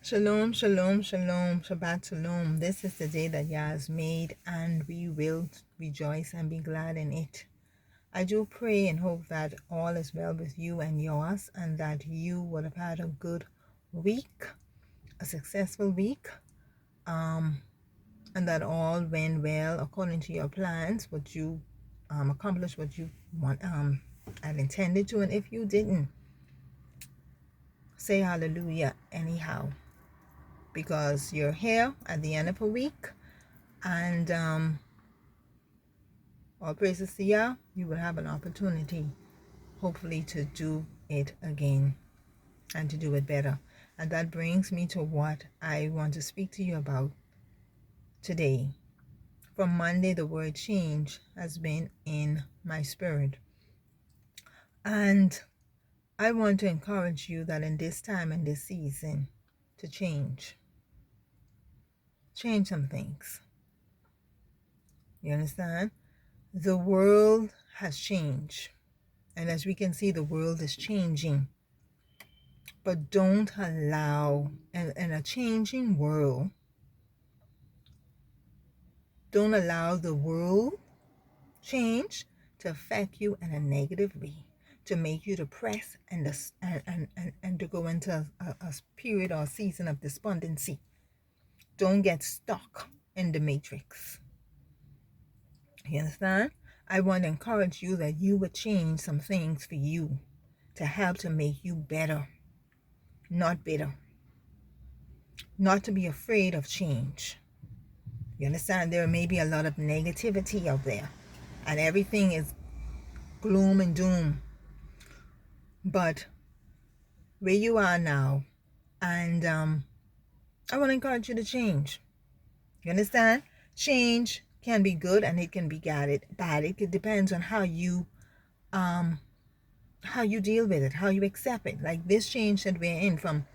Shalom, shalom, shalom, Shabbat shalom. This is the day that Yah has made, and we will rejoice and be glad in it. I do pray and hope that all is well with you and yours, and that you would have had a good week, a successful week, and that all went well according to your plans, what you accomplished, what you want and intended to. And if you didn't, say hallelujah anyhow, because you're here at the end of a week. And all praises to Yah, you will have an opportunity, hopefully, to do it again and to do it better. And that brings me to what I want to speak to you about today. From Monday, the word change has been in my spirit. And I want to encourage you that in this time and this season, to change some things. You understand? The world has changed. And as we can see, the world is changing. But don't allow, in a changing world, don't allow the world change to affect you in a negative way, to make you depressed and to go into a period or a season of despondency. Don't get stuck in the matrix. You understand? I want to encourage you that you would change some things for you to help to make you better, not bitter. Not to be afraid of change. You understand? There may be a lot of negativity out there, and everything is gloom and doom. But where you are now, and I want to encourage you to change. You understand? Change can be good and it can be bad. It depends on how you deal with it, how you accept it. Like this change that we're in from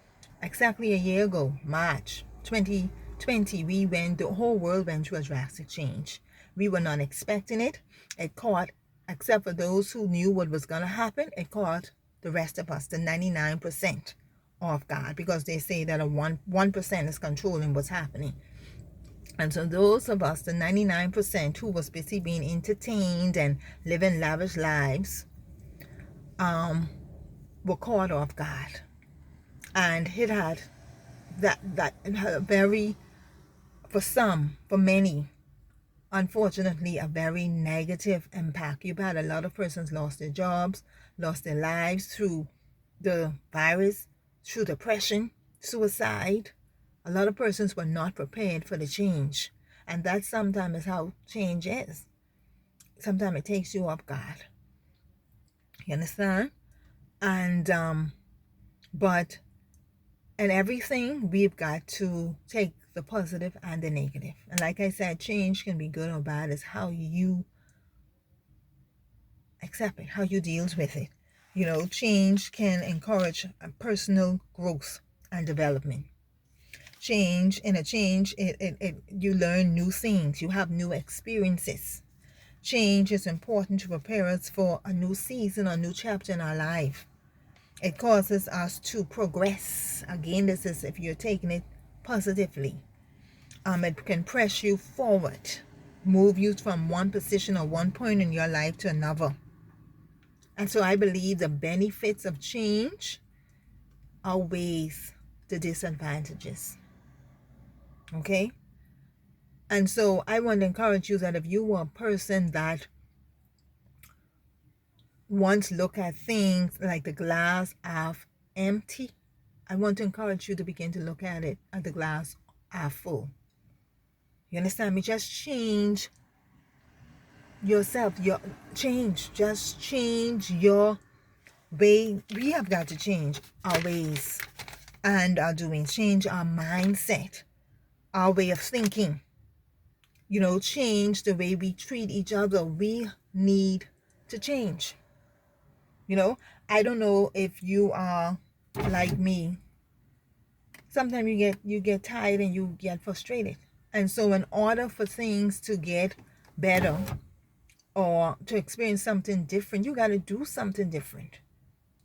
exactly a year ago, March 2020, the whole world went through a drastic change. We were not expecting it. It caught, except for those who knew what was going to happen, it caught the rest of us, the 99% off guard, because they say that a 1% is controlling what's happening. And so those of us, the 99% who was busy being entertained and living lavish lives, were caught off guard. And it had that very, for many, unfortunately, a very negative impact. You've had a lot of persons lost their jobs, lost their lives through the virus, through depression, suicide. A lot of persons were not prepared for the change. And that sometimes is how change is. Sometimes it takes you off guard. You understand? And but in everything, we've got to take the positive and the negative. And like I said, change can be good or bad. It's how you accept it, how you deal with it. You know, change can encourage personal growth and development. In a change, you learn new things. You have new experiences. Change is important to prepare us for a new season, a new chapter in our life. It causes us to progress. Again, this is if you're taking it positively. It can press you forward, move you from one position or one point in your life to another. And so I believe the benefits of change outweighs the disadvantages. Okay? And so I want to encourage you that if you are a person that once look at things like the glass half empty, I want to encourage you to begin to look at it at the glass half full. You understand me? Just change yourself. Just change your way. We have got to change our ways and our doing. Change our mindset, our way of thinking. You know, change the way we treat each other. We need to change. You know, I don't know if you are like me. Sometimes you get tired and you get frustrated. And so in order for things to get better or to experience something different, you got to do something different.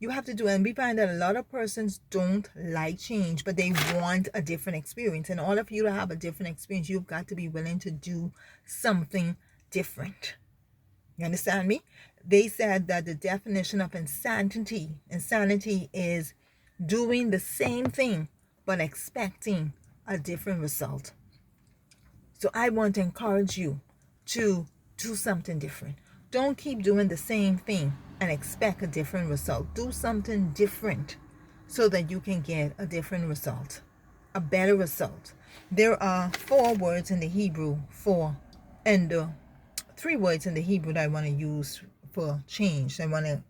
You have to do, and we find that a lot of persons don't like change, but they want a different experience. In order for you to have a different experience, you've got to be willing to do something different. You understand me? They said that the definition of insanity is doing the same thing but expecting a different result. So I want to encourage you to do something different. Don't keep doing the same thing and expect a different result. Do something different so that you can get a different result, a better result. There are 4 words in the Hebrew and 3 words in the Hebrew that I want to use for change. I want to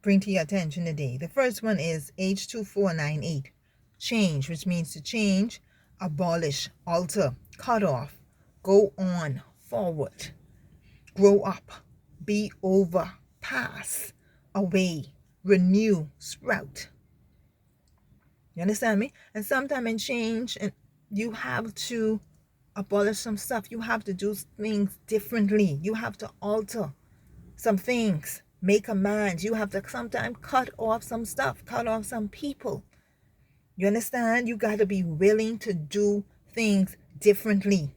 bring to your attention today. The first one is H2498, change, which means to change, abolish, alter, cut off, go on, forward, grow up, be over, pass, away, renew, sprout. You understand me? And sometimes in change, and you have to abolish some stuff. You have to do things differently. You have to alter some things, make amends. You have to sometimes cut off some stuff, cut off some people. You understand? You got to be willing to do things differently.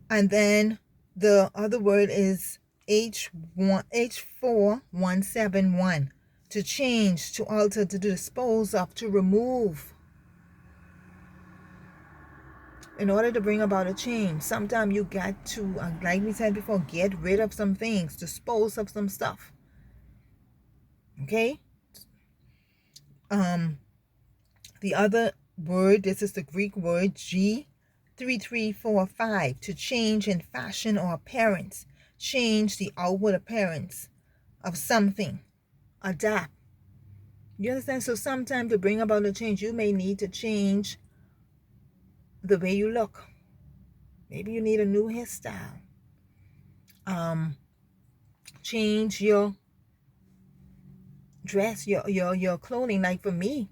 And then the other word is H4171, to change, to alter, to dispose of, to remove. In order to bring about a change, sometimes you got to, like we said before, get rid of some things, dispose of some stuff. Okay? The other word, this is the Greek word G3345, to change in fashion or appearance. Change the outward appearance of something. Adapt. You understand? So sometimes to bring about a change, you may need to change the way you look. Maybe you need a new hairstyle. Change your dress, your clothing. Like for me,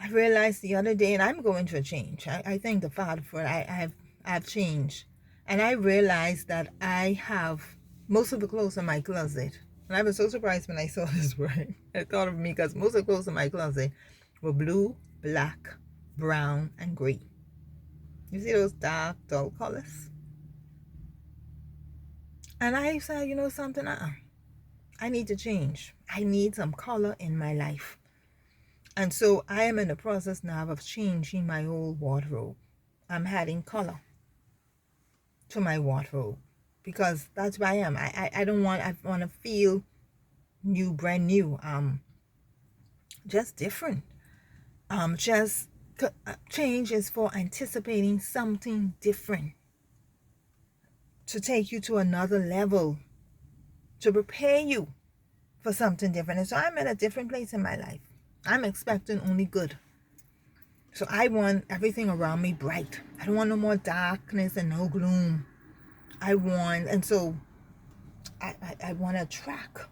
I realized the other day, and I'm going through a change. I thank the Father for it. I've changed. And I realized that I have most of the clothes in my closet. And I was so surprised when I saw this word. I thought of me because most of the clothes in my closet were blue, black, brown, and gray. You see those dark, dull colors? And I said, you know something? I need to change. I need some color in my life. And so I am in the process now of changing my whole wardrobe. I'm adding color to my wardrobe because that's where I am. I want to feel new, brand new, just different. Change is for anticipating something different, to take you to another level, to prepare you for something different. And so I'm in a different place in my life. I'm expecting only good. So I want everything around me bright. I don't want no more darkness and no gloom. I want to attract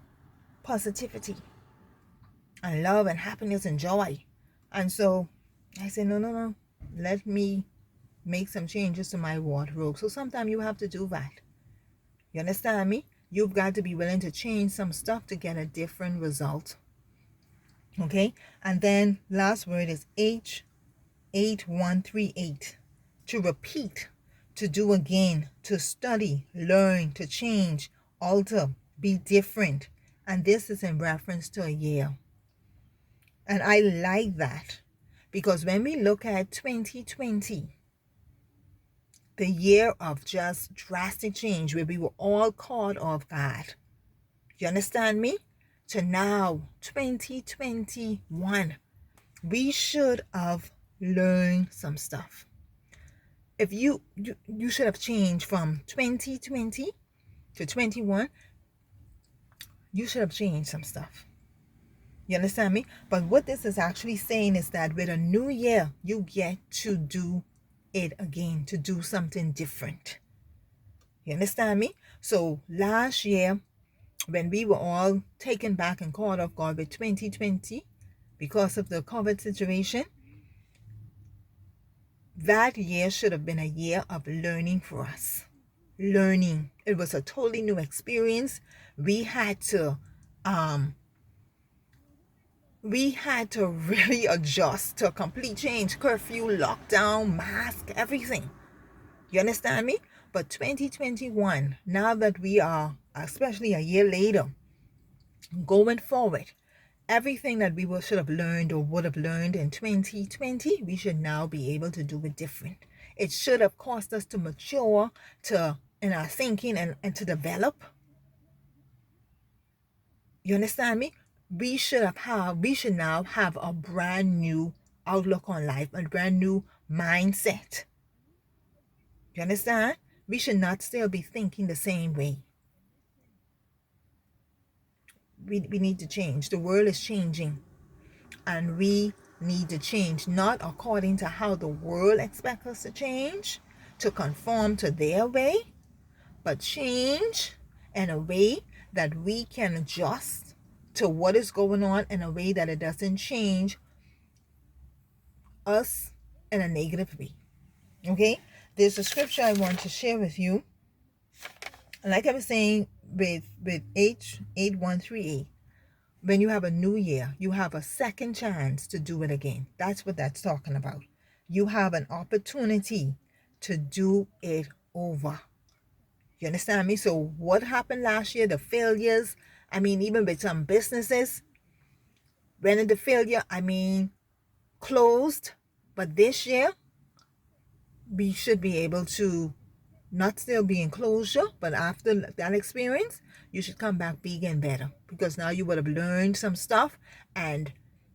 positivity and love and happiness and joy. And so I say, no. Let me make some changes to my wardrobe. So sometimes you have to do that. You understand me? You've got to be willing to change some stuff to get a different result. Okay? And then last word is H8138. To repeat, to do again, to study, learn, to change, alter, be different. And this is in reference to a year. And I like that because when we look at 2020, the year of just drastic change where we were all caught off guard. You understand me? To now, 2021, we should have learned some stuff. If you should have changed from 2020 to 21, you should have changed some stuff. You understand me? But what this is actually saying is that with a new year, you get to do it again, to do something different. You understand me? So last year, when we were all taken back and caught off guard with 2020 because of the COVID situation, that year should have been a year of learning for us. learning. It was a totally new experience. We had to really adjust to a complete change. Curfew, lockdown, mask, everything. You understand me? But 2021, now that we are, especially a year later, going forward, everything that should have learned or would have learned in 2020, we should now be able to do it different. It should have caused us to mature in our thinking and to develop. You understand me? We should now have a brand new outlook on life, a brand new mindset. You understand? We should not still be thinking the same way. We need to change. The world is changing, and we need to change, not according to how the world expects us to change, to conform to their way, but change in a way that we can adjust to what is going on in a way that it doesn't change us in a negative way. Okay? There's a scripture I want to share with you. Like I was saying with H8138, when you have a new year, you have a second chance to do it again. That's what that's talking about. You have an opportunity to do it over. You understand me? So what happened last year, the failures, even with some businesses, when the failure, closed. But this year, we should be able to not still be in closure, but after that experience, you should come back bigger and better, because now you would have learned some stuff. And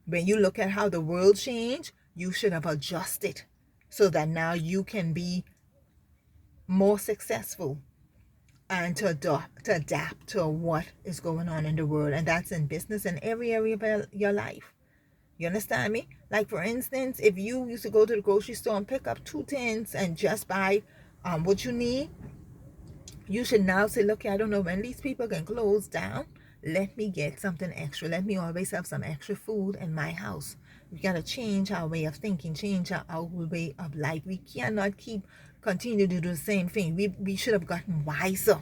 when you look at how the world changed, you should have adjusted so that now you can be more successful and to adapt to what is going on in the world. And that's in business and every area of your life. You understand me? Like, for instance, if you used to go to the grocery store and pick up 2 tins and just buy what you need, you should now say, look, I don't know when these people can close down. Let me get something extra. Let me always have some extra food in my house. We got to change our way of thinking, change our way of life. We cannot continue to do the same thing. We should have gotten wiser.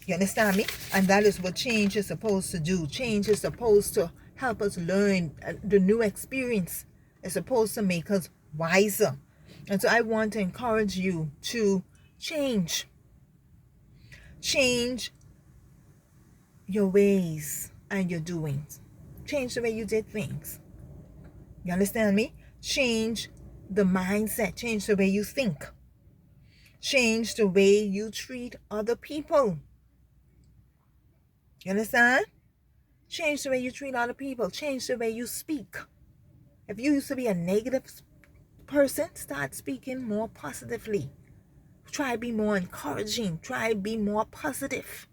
You understand me? And that is what change is supposed to do. Change is supposed to help us learn the new experience. It's supposed to make us wiser. And so I want to encourage you to change. Change your ways and your doings. Change the way you did things. You understand me? Change the mindset. Change the way you think. Change the way you treat other people. You understand? Change the way you treat other people. Change the way you speak. If you used to be a negative person, start speaking more positively. Try to be more encouraging. Try to be more positive.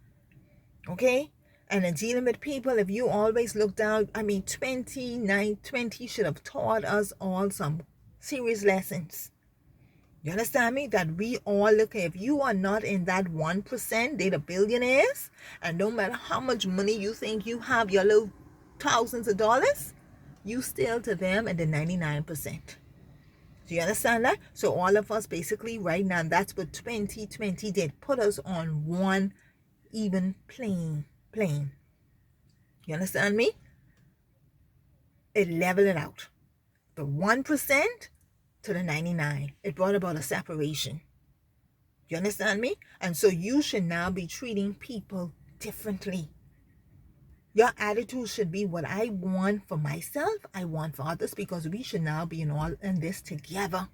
Okay? And in dealing with people, if you always look down, 2020 should have taught us all some serious lessons. You understand me? That we all look at, if you are not in that 1%, they're the billionaires, and no matter how much money you think you have, your little thousands of dollars, you still to them in the 99%. Do you understand that? So all of us basically right now, that's what 2020 did. Put us on one even plane. You understand me? It leveled it out. The 1% to the 99. It brought about a separation. You understand me? And so you should now be treating people differently. Your attitude should be, what I want for myself, I want for others, because we should now be in this together.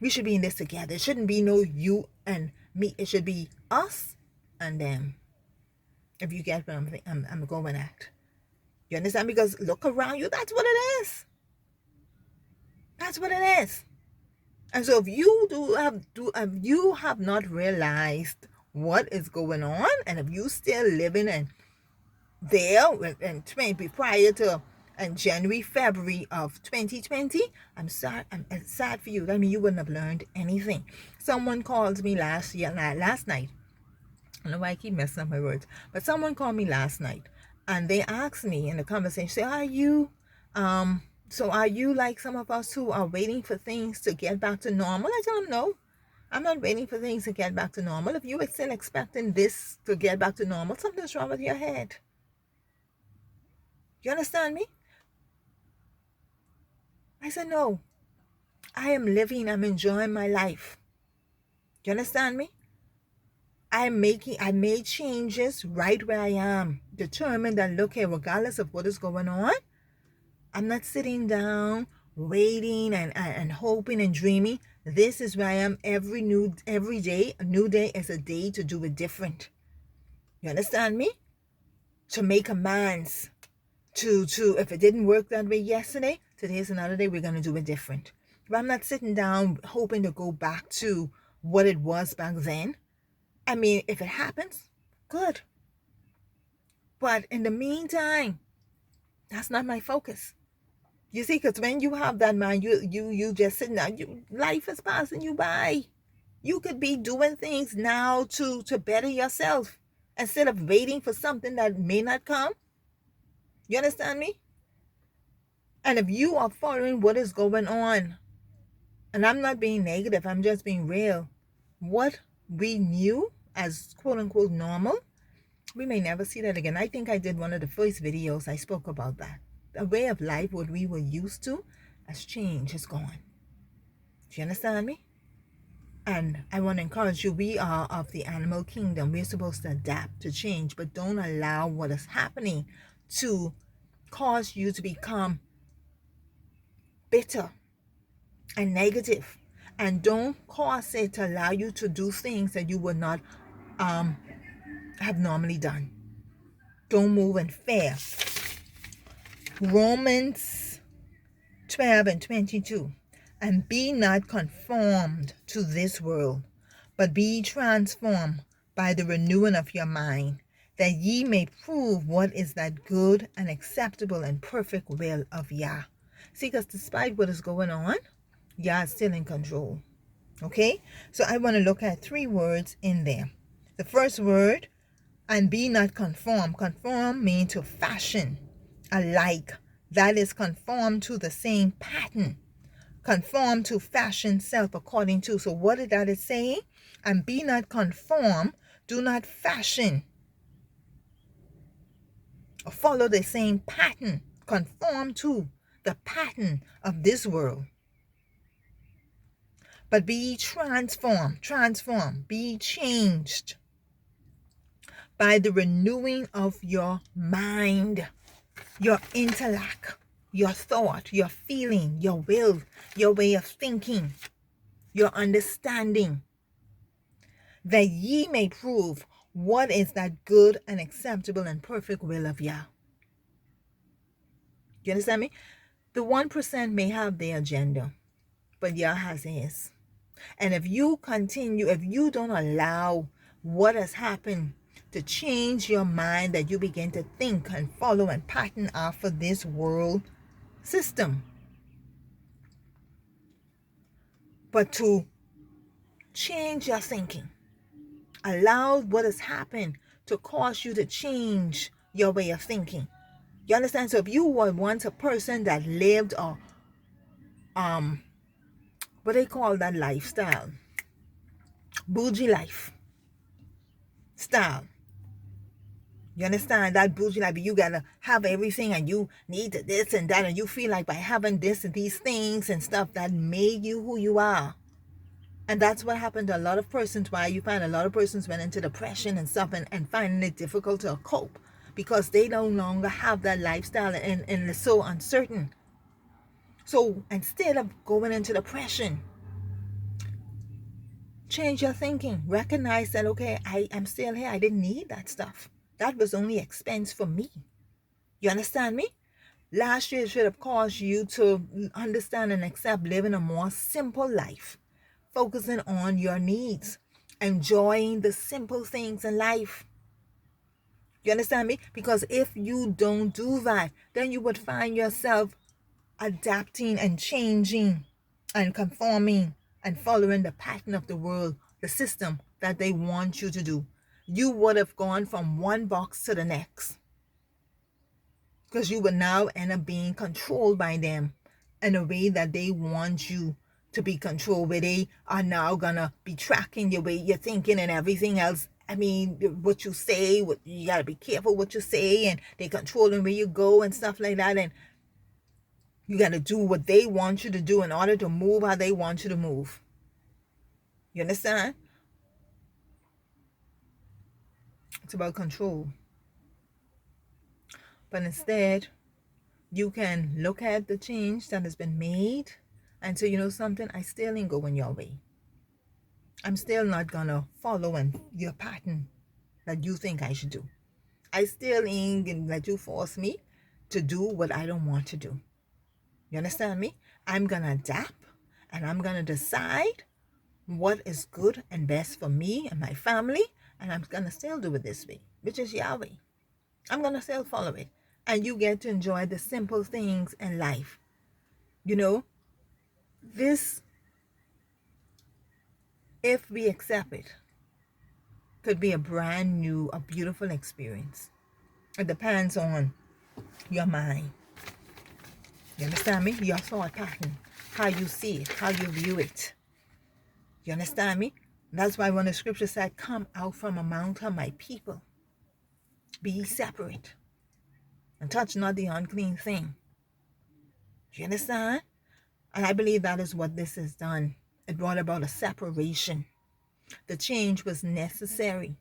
We should be in this together. It shouldn't be no you and me. It should be us and them. If you get what I'm going at. You understand? Because look around you. That's what it is. That's what it is. And so if you have not realized what is going on, and if you still living in there and prior to January, February of 2020, I'm sorry. I'm sad for you. You wouldn't have learned anything. Someone called me last night. I don't know why I keep messing up my words, but someone called me last night, and they asked me in the conversation, say, are you like some of us who are waiting for things to get back to normal? I tell them, no, I'm not waiting for things to get back to normal. If you are still expecting this to get back to normal, something's wrong with your head. You understand me? I said, no, I am living, I'm enjoying my life. You understand me? I made changes right where I am, determined that, look here, regardless of what is going on, I'm not sitting down, waiting and hoping and dreaming. This is where I am. Every day, a new day is a day to do it different. You understand me? To make amends. To if it didn't work that way yesterday, today's another day, we're gonna do it different. But I'm not sitting down hoping to go back to what it was back then. I mean, if it happens, good. But in the meantime, that's not my focus. You see, because when you have that mind, you just sitting down. Life is passing you by. You could be doing things now to better yourself instead of waiting for something that may not come. You understand me? And if you are following what is going on, and I'm not being negative, I'm just being real, what we knew as quote unquote normal, we may never see that again. I think I did one of the first videos, I spoke about that. The way of life, what we were used to, has changed, it's gone. Do you understand me? And I want to encourage you, we are of the animal kingdom. We're supposed to adapt to change, but don't allow what is happening to cause you to become bitter and negative. And don't cause it to allow you to do things that you would not have normally done. Don't move in fear. Romans 12:22. And be not conformed to this world, but be transformed by the renewing of your mind, that ye may prove what is that good and acceptable and perfect will of Yah. See, because despite what is going on, Yah is still in control. Okay? So I want to look at 3 words in there. The first word, and be not conformed. Conform means to fashion alike. That is conform to the same pattern. Conform to fashion self according to. So what is that is saying? And be not conform, do not fashion or follow the same pattern. Conform to the pattern of this world. But be transformed, be changed by the renewing of your mind, your intellect, your thought, your feeling, your will, your way of thinking, your understanding, that ye may prove what is that good and acceptable and perfect will of Yah. You understand me? The 1% may have their agenda, but Yah has his. And if you continue, if you don't allow what has happened to change your mind, that you begin to think and follow and pattern after this world system, but to change your thinking, allow what has happened to cause you to change your way of thinking. You understand? So if you were once a person that lived a what they call that lifestyle, bougie life style. You understand? That bougie life, you gotta have everything and you need this and that, and you feel like by having this and these things and stuff that made you who you are. And that's what happened to a lot of persons, why you find a lot of persons went into depression and stuff, and finding it difficult to cope because they no longer have that lifestyle, and it's so uncertain. So instead of going into depression, change your thinking. Recognize that, okay, I am still here. I didn't need that stuff. That was only expense for me. You understand me? Last year should have caused you to understand and accept living a more simple life, focusing on your needs, enjoying the simple things in life. You understand me? Because if you don't do that, then you would find yourself adapting and changing and conforming and following the pattern of the world, the system that they want you to do. You would have gone from one box to the next, because you would now end up being controlled by them in a way that they want you to be controlled, where they are now gonna be tracking your way you're thinking and everything else. I mean, what you say, you gotta be careful what you say, and they controlling where you go and stuff like that, and you gotta do what they want you to do in order to move how they want you to move. You understand? It's about control. But instead, you can look at the change that has been made and say, you know something, I still ain't going your way. I'm still not gonna follow your pattern that you think I should do. I still ain't gonna let you force me to do what I don't want to do. You understand me? I'm gonna adapt, and I'm gonna decide what is good and best for me and my family, and I'm gonna still do it this way, which is Yahweh. I'm gonna still follow it. And you get to enjoy the simple things in life. You know, this, if we accept it, could be a brand new, a beautiful experience. It depends on your mind. You understand me? Your thought pattern, how you see it, how you view it. You understand me? That's why when the scripture said, come out from among my people, be ye separate, and touch not the unclean thing. You understand? And I believe that is what this has done. It brought about a separation. The change was necessary.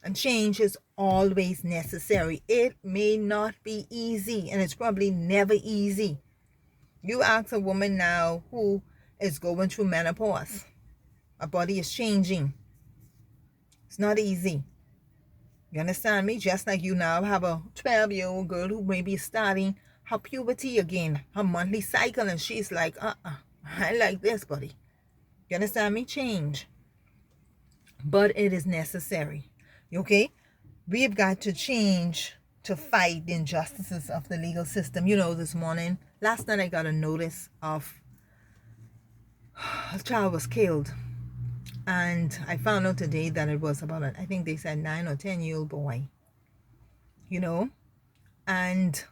And change is always necessary. It may not be easy, and it's probably never easy. You ask a woman now who is going through menopause. Her body is changing. It's not easy. You understand me? Just like you now have a 12-year-old girl who may be starting her puberty again, her monthly cycle, and she's like, I like this, buddy. You understand me? Change. But it is necessary. Okay? We've got to change to fight the injustices of the legal system. You know, this morning, last night I got a notice of a child was killed. And I found out today that it was about, I think they said 9 or 10-year-old boy. You know? And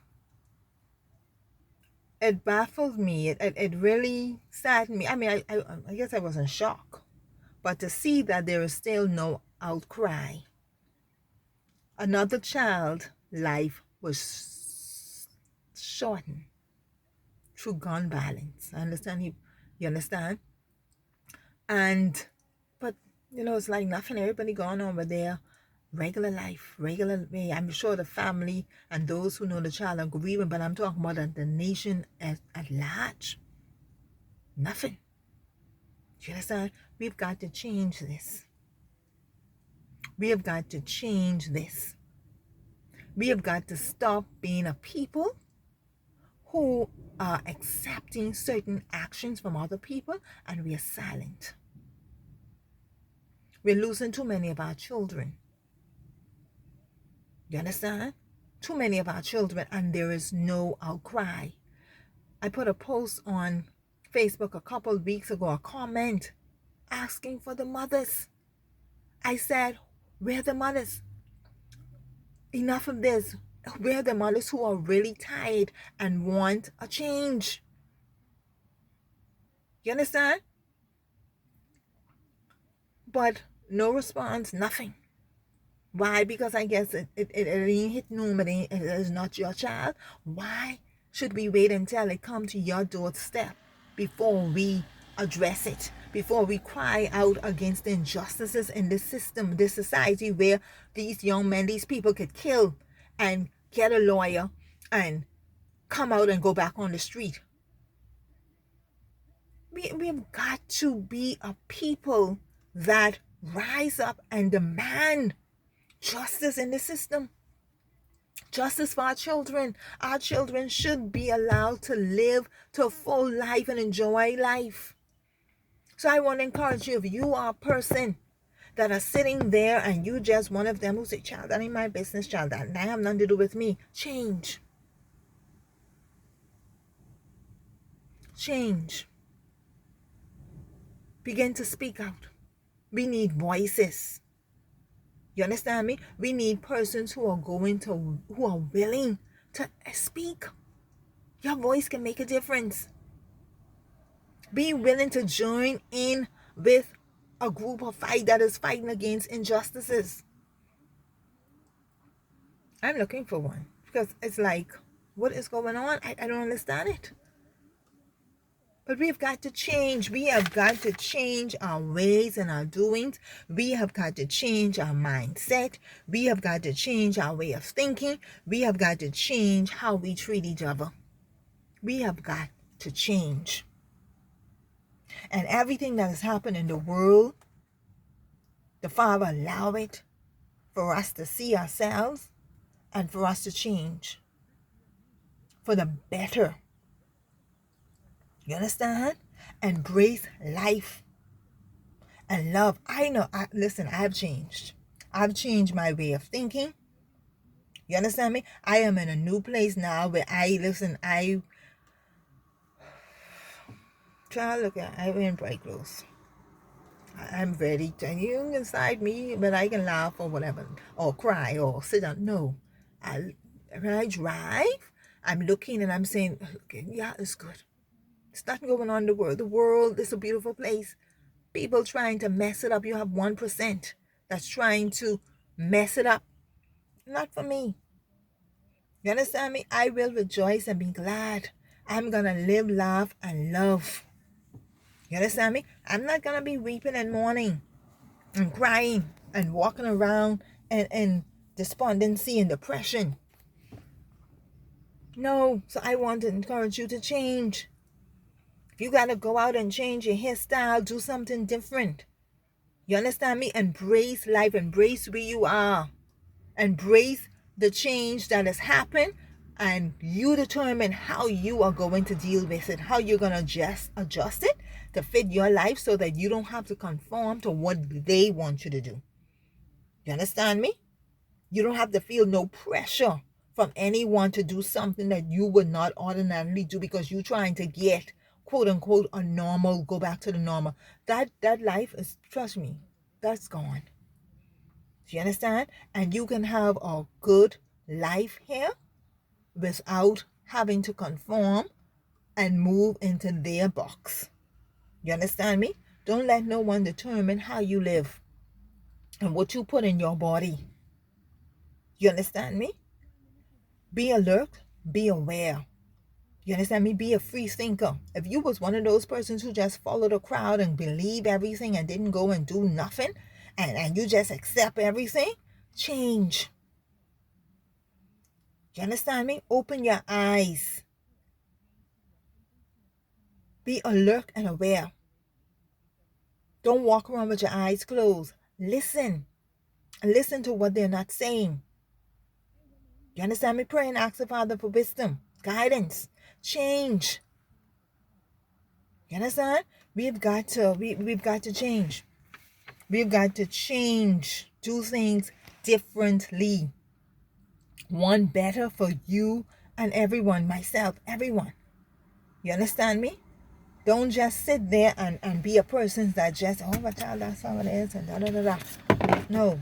it baffled me. It really saddened me. I mean, I guess I was in shock. But to see that there is still no outcry. Another child's life was shortened through gun violence. I understand you understand? But you know, it's like nothing. Everybody going on with their regular life, regular way. I'm sure the family and those who know the child are grieving, but I'm talking about the nation at large. Nothing. You understand? We've got to change this. We have got to change this. We have got to stop being a people who are accepting certain actions from other people, and we are silent. We're losing too many of our children. You understand? Too many of our children, and there is no outcry. I put a post on Facebook a couple of weeks ago, a comment asking for the mothers. I said, where are the mothers? Enough of this. Where are the mothers who are really tired and want a change? You understand? But no response, nothing. Why? Because I guess it ain't hit nobody. It is not your child. Why should we wait until it come to your doorstep before we address it? Before we cry out against the injustices in this system, this society where these young men, these people could kill and get a lawyer and come out and go back on the street. We've got to be a people that rise up and demand justice in the system. Justice for our children. Our children should be allowed to live to a full life and enjoy life. So I want to encourage you, if you are a person that are sitting there and you just one of them who say, child, that ain't my business, child, that have nothing to do with me. Change. Change. Begin to speak out. We need voices. You understand me? We need persons who are willing to speak. Your voice can make a difference. Be willing to join in with a group of fight that is fighting against injustices. I'm looking for one because it's like, what is going on? I don't understand it. But we've got to change. We have got to change our ways and our doings. We have got to change our mindset. We have got to change our way of thinking. We have got to change how we treat each other. We have got to change. And everything that has happened in the world, the Father allow it for us to see ourselves and for us to change for the better. You understand? Embrace life and love. I know, listen, I've changed. I've changed my way of thinking. You understand me? I am in a new place now where I try to look at, I wear bright clothes. I'm ready to, you inside me, but I can laugh or whatever, or cry or sit down. No. When I drive, I'm looking and I'm saying, okay, yeah, it's good. There's nothing going on in the world. The world is a beautiful place. People trying to mess it up. You have 1% that's trying to mess it up. Not for me. You understand me? I will rejoice and be glad. I'm going to live, laugh, and love. You understand me? I'm not going to be weeping and mourning and crying and walking around and despondency and depression. No. So I want to encourage you to change. If you got to go out and change your hairstyle, do something different. You understand me? Embrace life. Embrace where you are. Embrace the change that has happened, and you determine how you are going to deal with it, how you're going to adjust it to fit your life so that you don't have to conform to what they want you to do. You understand me? You don't have to feel no pressure from anyone to do something that you would not ordinarily do because you're trying to get, quote unquote, a normal, go back to the normal. That life is, trust me, that's gone. Do you understand? And you can have a good life here without having to conform and move into their box. You understand me? Don't let no one determine how you live and what you put in your body. You understand me? Be alert, be aware. You understand me? Be a free thinker. If you was one of those persons who just followed the crowd and believe everything and didn't go and do nothing, and you just accept everything, change. You understand me? Open your eyes. Be alert and aware. Don't walk around with your eyes closed. Listen. Listen to what they're not saying. You understand me? Pray and ask the Father for wisdom, guidance, change. You understand? We've got to change. We've got to change. Do things differently. One better for you and everyone, myself, everyone. You understand me? Don't just sit there and be a person that just, oh, my child, that's how it is, and da-da-da-da. No.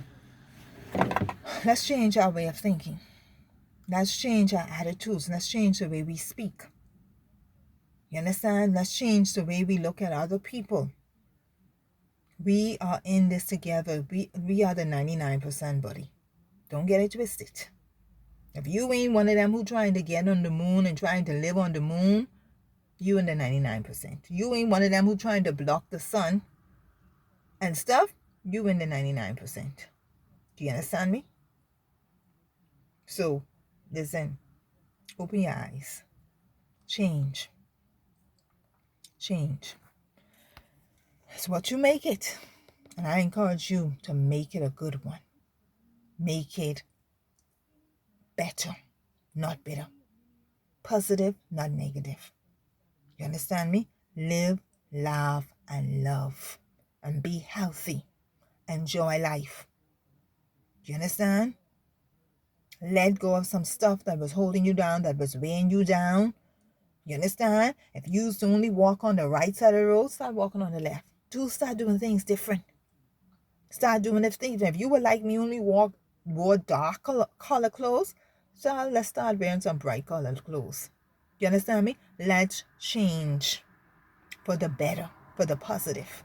Let's change our way of thinking. Let's change our attitudes. Let's change the way we speak. You understand? Let's change the way we look at other people. We are in this together. We are the 99%, buddy. Don't get it twisted. If you ain't one of them who trying to get on the moon and trying to live on the moon, you in the 99%. You ain't one of them who trying to block the sun and stuff, you in the 99%. Do you understand me? So, listen, open your eyes. Change. Change. It's what you make it. And I encourage you to make it a good one. Make it better, not bitter. Positive, not negative. You understand me? Live, laugh, and love. And be healthy. Enjoy life. Do you understand? Let go of some stuff that was holding you down, that was weighing you down. You understand? If you used to only walk on the right side of the road, start walking on the left. Start doing things different. Start doing the things. If you were like me, only wore dark color clothes, so let's start wearing some bright colored clothes. You understand me? Let's change. for the better, for the positive.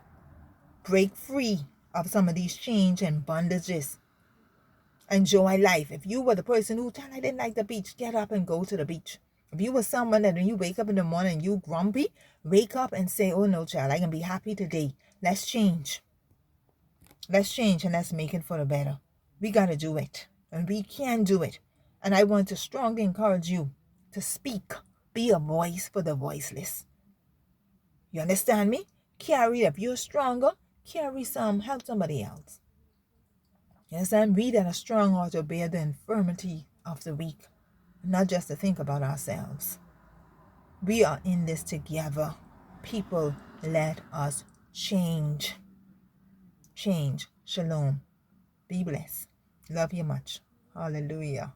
Break free of some of these chains and bondages. Enjoy life. If you were the person who said, I didn't like the beach, get up and go to the beach. If you were someone that when you wake up in the morning and you grumpy, wake up and say, oh no, child, I can be happy today. Let's change. Let's change and let's make it for the better. We got to do it. And we can do it. And I want to strongly encourage you to speak. Be a voice for the voiceless. You understand me? Carry, if you're stronger, carry some, help somebody else. You understand? We that are strong ought to bear the infirmity of the weak, not just to think about ourselves. We are in this together. People, let us change. Change. Shalom. Be blessed. Love you much. Hallelujah.